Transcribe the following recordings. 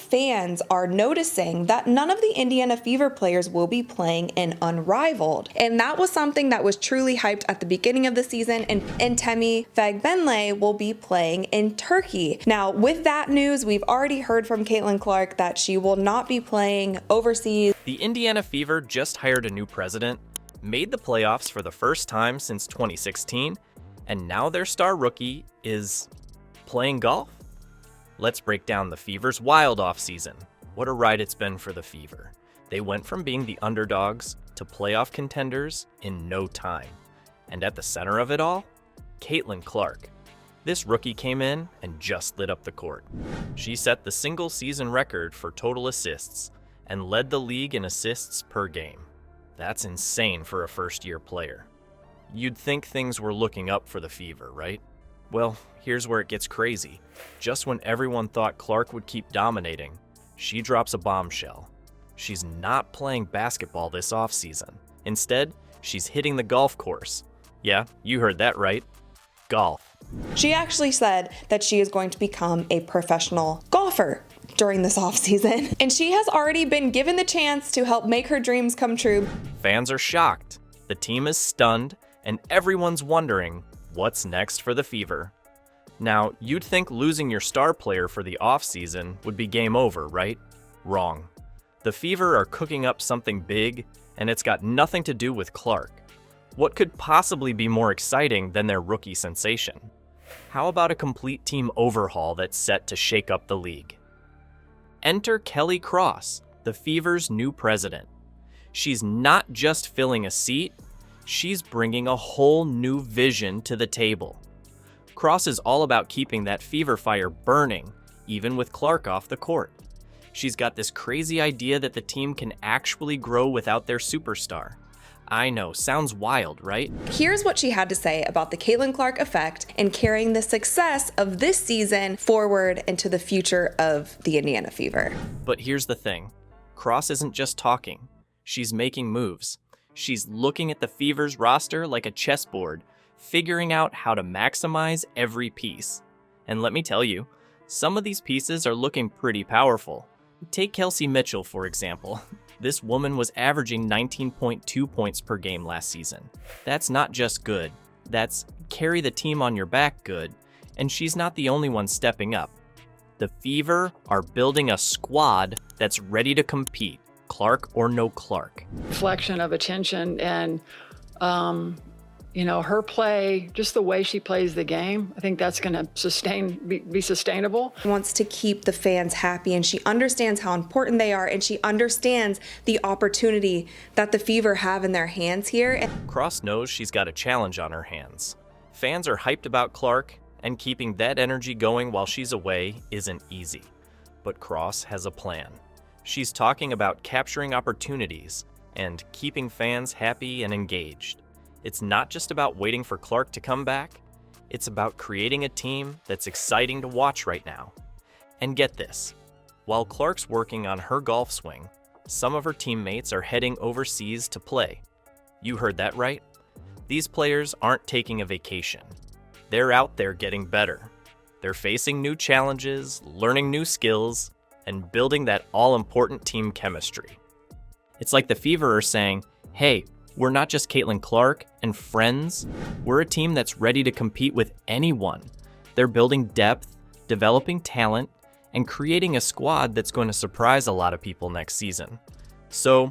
fans are noticing that none of the Indiana Fever players will be playing in Unrivaled. And that was something that was truly hyped at the beginning of the season, and Temi Fagbenle will be playing in Turkey. Now, with that news, we've already heard from Caitlin Clark that she will not be playing overseas. The Indiana Fever just hired a new president, made the playoffs for the first time since 2016, and now their star rookie is playing golf? Let's break down the Fever's wild offseason. What a ride it's been for the Fever. They went from being the underdogs to playoff contenders in no time. And at the center of it all, Caitlin Clark. This rookie came in and just lit up the court. She set the single season record for total assists and led the league in assists per game. That's insane for a first-year player. You'd think things were looking up for the Fever, right? Well, here's where it gets crazy. Just when everyone thought Clark would keep dominating, she drops a bombshell. She's not playing basketball this offseason. Instead, she's hitting the golf course. Yeah, you heard that right. Golf. She actually said that she is going to become a professional golfer during this offseason, and she has already been given the chance to help make her dreams come true. Fans are shocked. The team is stunned, and everyone's wondering what's next for the Fever. Now, you'd think losing your star player for the offseason would be game over, right? Wrong. The Fever are cooking up something big, and it's got nothing to do with Clark. What could possibly be more exciting than their rookie sensation? How about a complete team overhaul that's set to shake up the league? Enter Kelly Cross, the Fever's new president. She's not just filling a seat, she's bringing a whole new vision to the table. Cross is all about keeping that Fever fire burning, even with Clark off the court. She's got this crazy idea that the team can actually grow without their superstar. I know, sounds wild, right? Here's what she had to say about the Caitlin Clark effect and carrying the success of this season forward into the future of the Indiana Fever. But here's the thing. Cross isn't just talking. She's making moves. She's looking at the Fever's roster like a chessboard, figuring out how to maximize every piece. And let me tell you, some of these pieces are looking pretty powerful. Take Kelsey Mitchell, for example. This woman was averaging 19.2 points per game last season. That's not just good. That's carry the team on your back good. And she's not the only one stepping up. The Fever are building a squad that's ready to compete, Clark or no Clark. Reflection of attention and, her play, just the way she plays the game, I think that's going to be sustainable. She wants to keep the fans happy, and she understands how important they are, and she understands the opportunity that the Fever have in their hands here. Cross knows she's got a challenge on her hands. Fans are hyped about Clark, and keeping that energy going while she's away isn't easy. But Cross has a plan. She's talking about capturing opportunities and keeping fans happy and engaged. It's not just about waiting for Clark to come back, it's about creating a team that's exciting to watch right now. And get this, while Clark's working on her golf swing, some of her teammates are heading overseas to play. You heard that right. These players aren't taking a vacation. They're out there getting better. They're facing new challenges, learning new skills, and building that all-important team chemistry. It's like the Fever are saying, hey, we're not just Caitlin Clark and friends. We're a team that's ready to compete with anyone. They're building depth, developing talent, and creating a squad that's going to surprise a lot of people next season. So,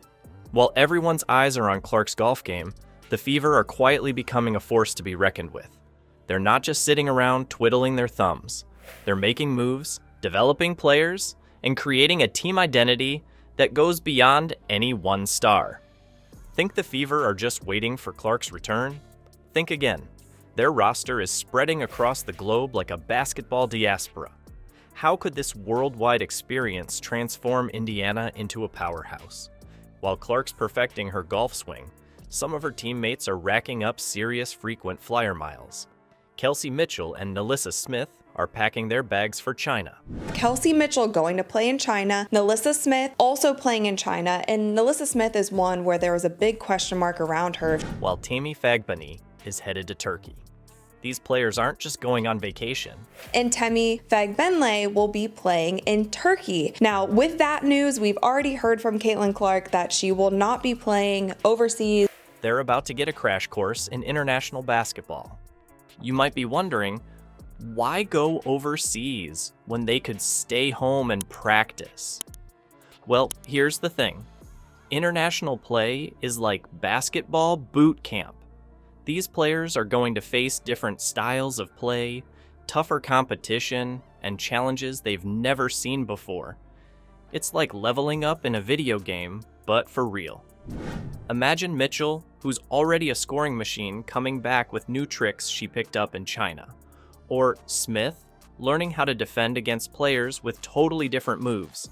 while everyone's eyes are on Clark's golf game, the Fever are quietly becoming a force to be reckoned with. They're not just sitting around twiddling their thumbs. They're making moves, developing players, and creating a team identity that goes beyond any one star. Think the Fever are just waiting for Clark's return? Think again. Their roster is spreading across the globe like a basketball diaspora. How could this worldwide experience transform Indiana into a powerhouse? While Clark's perfecting her golf swing, some of her teammates are racking up serious frequent flyer miles. Kelsey Mitchell and Nalissa Smith are packing their bags for China. Kelsey Mitchell going to play in China, Nalissa Smith also playing in China, and Nalissa Smith is one where there was a big question mark around her. While Temi Fagbenle is headed to Turkey. These players aren't just going on vacation. And Temi Fagbenle will be playing in Turkey. Now, with that news, we've already heard from Caitlin Clark that she will not be playing overseas. They're about to get a crash course in international basketball. You might be wondering, why go overseas when they could stay home and practice? Well, here's the thing. International play is like basketball boot camp. These players are going to face different styles of play, tougher competition, and challenges they've never seen before. It's like leveling up in a video game, but for real. Imagine Mitchell, who's already a scoring machine, coming back with new tricks she picked up in China. Or Smith, learning how to defend against players with totally different moves.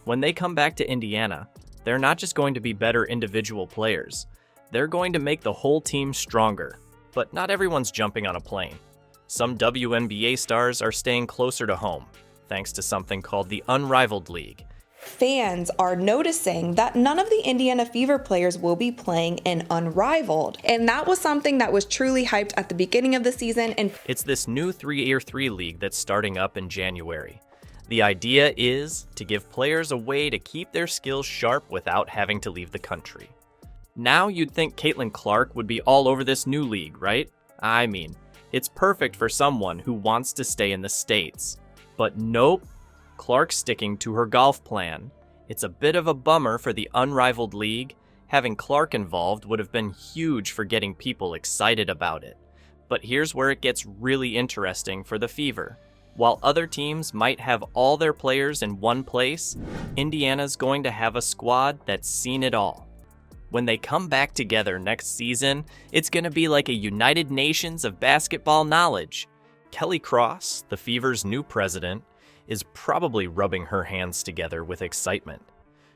When they come back to Indiana, they're not just going to be better individual players. They're going to make the whole team stronger. But not everyone's jumping on a plane. Some WNBA stars are staying closer to home, thanks to something called the Unrivaled League. Fans are noticing that none of the Indiana Fever players will be playing in Unrivaled. And that was something that was truly hyped at the beginning of the season. And it's this new 3x3 league that's starting up in January. The idea is to give players a way to keep their skills sharp without having to leave the country. Now you'd think Caitlin Clark would be all over this new league, right? I mean, it's perfect for someone who wants to stay in the States. But nope, Clark's sticking to her golf plan. It's a bit of a bummer for the Unrivaled League. Having Clark involved would have been huge for getting people excited about it. But here's where it gets really interesting for the Fever. While other teams might have all their players in one place, Indiana's going to have a squad that's seen it all. When they come back together next season, it's going to be like a United Nations of basketball knowledge. Kelly Cross, the Fever's new president, is probably rubbing her hands together with excitement.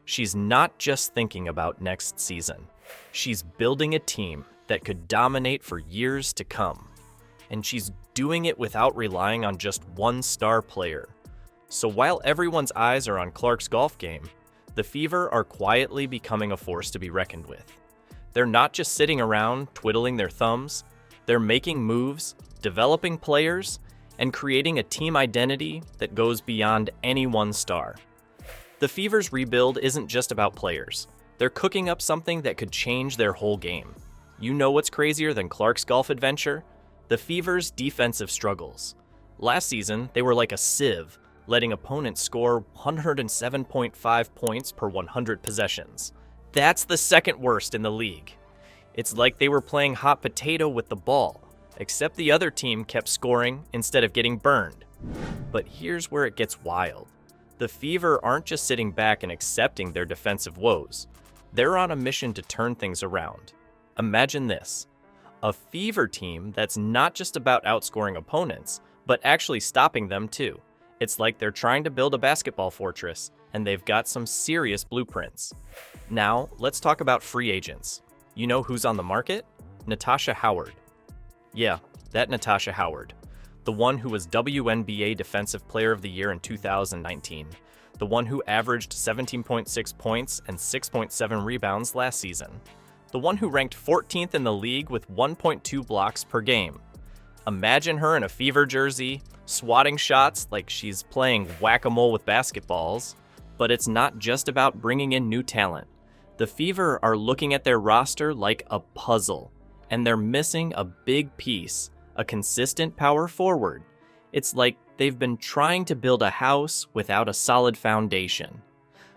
She's not just thinking about next season. She's building a team that could dominate for years to come. And she's doing it without relying on just one star player. So while everyone's eyes are on Clark's golf game, the Fever are quietly becoming a force to be reckoned with. They're not just sitting around twiddling their thumbs, they're making moves, developing players, and creating a team identity that goes beyond any one star. The Fever's rebuild isn't just about players. They're cooking up something that could change their whole game. You know what's crazier than Clark's golf adventure? The Fever's defensive struggles. Last season, they were like a sieve, letting opponents score 107.5 points per 100 possessions. That's the second worst in the league. It's like they were playing hot potato with the ball, except the other team kept scoring instead of getting burned. But here's where it gets wild. The Fever aren't just sitting back and accepting their defensive woes. They're on a mission to turn things around. Imagine this. A Fever team that's not just about outscoring opponents, but actually stopping them too. It's like they're trying to build a basketball fortress, and they've got some serious blueprints. Now, let's talk about free agents. You know who's on the market? Natasha Howard. Yeah, that Natasha Howard. The one who was WNBA Defensive Player of the Year in 2019. The one who averaged 17.6 points and 6.7 rebounds last season. The one who ranked 14th in the league with 1.2 blocks per game. Imagine her in a Fever jersey, swatting shots like she's playing whack-a-mole with basketballs. But it's not just about bringing in new talent. The Fever are looking at their roster like a puzzle, and they're missing a big piece, a consistent power forward. It's like they've been trying to build a house without a solid foundation.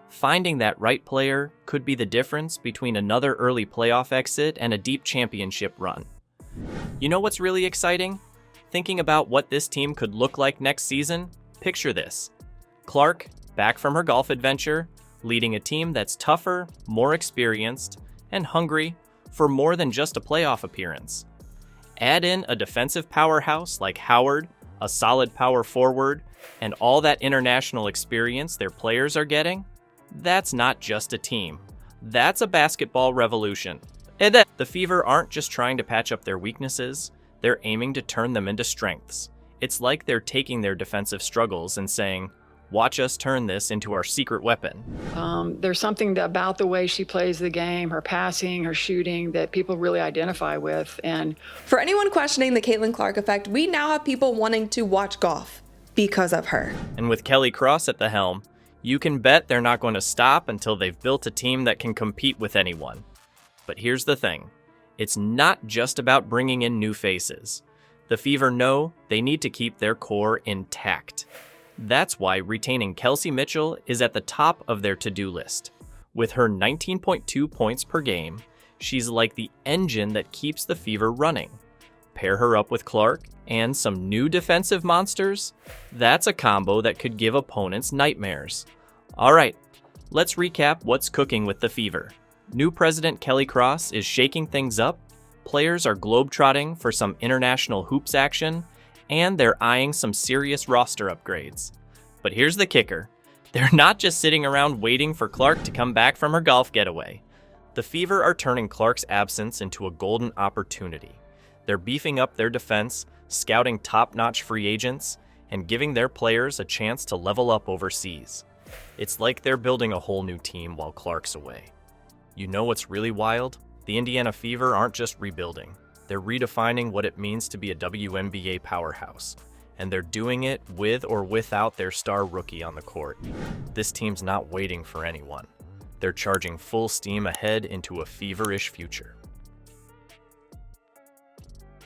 Finding that right player could be the difference between another early playoff exit and a deep championship run. You know what's really exciting? Thinking about what this team could look like next season? Picture this. Clark, back from her golf adventure, leading a team that's tougher, more experienced, and hungry for more than just a playoff appearance. Add in a defensive powerhouse like Howard, a solid power forward, and all that international experience their players are getting. That's not just a team. That's a basketball revolution. And then the Fever aren't just trying to patch up their weaknesses, they're aiming to turn them into strengths. It's like they're taking their defensive struggles and saying, Watch us turn this into our secret weapon. There's something about the way she plays the game, her passing, her shooting, that people really identify with. And For anyone questioning the Caitlin Clark effect, we now have people wanting to watch golf because of her. And with Kelly Cross at the helm, you can bet they're not going to stop until they've built a team that can compete with anyone. But here's the thing. It's not just about bringing in new faces. The Fever know they need to keep their core intact. That's why retaining Kelsey Mitchell is at the top of their to-do list. With her 19.2 points per game, she's like the engine that keeps the Fever running. Pair her up with Clark and some new defensive monsters, that's a combo that could give opponents nightmares. All right, let's recap what's cooking with the Fever. New president Kelly Cross is shaking things up, players are globetrotting for some international hoops action, and they're eyeing some serious roster upgrades. But here's the kicker. They're not just sitting around waiting for Clark to come back from her golf getaway. The Fever are turning Clark's absence into a golden opportunity. They're beefing up their defense, scouting top-notch free agents, and giving their players a chance to level up overseas. It's like they're building a whole new team while Clark's away. You know what's really wild? The Indiana Fever aren't just rebuilding. They're redefining what it means to be a WNBA powerhouse. And they're doing it with or without their star rookie on the court. This team's not waiting for anyone. They're charging full steam ahead into a feverish future.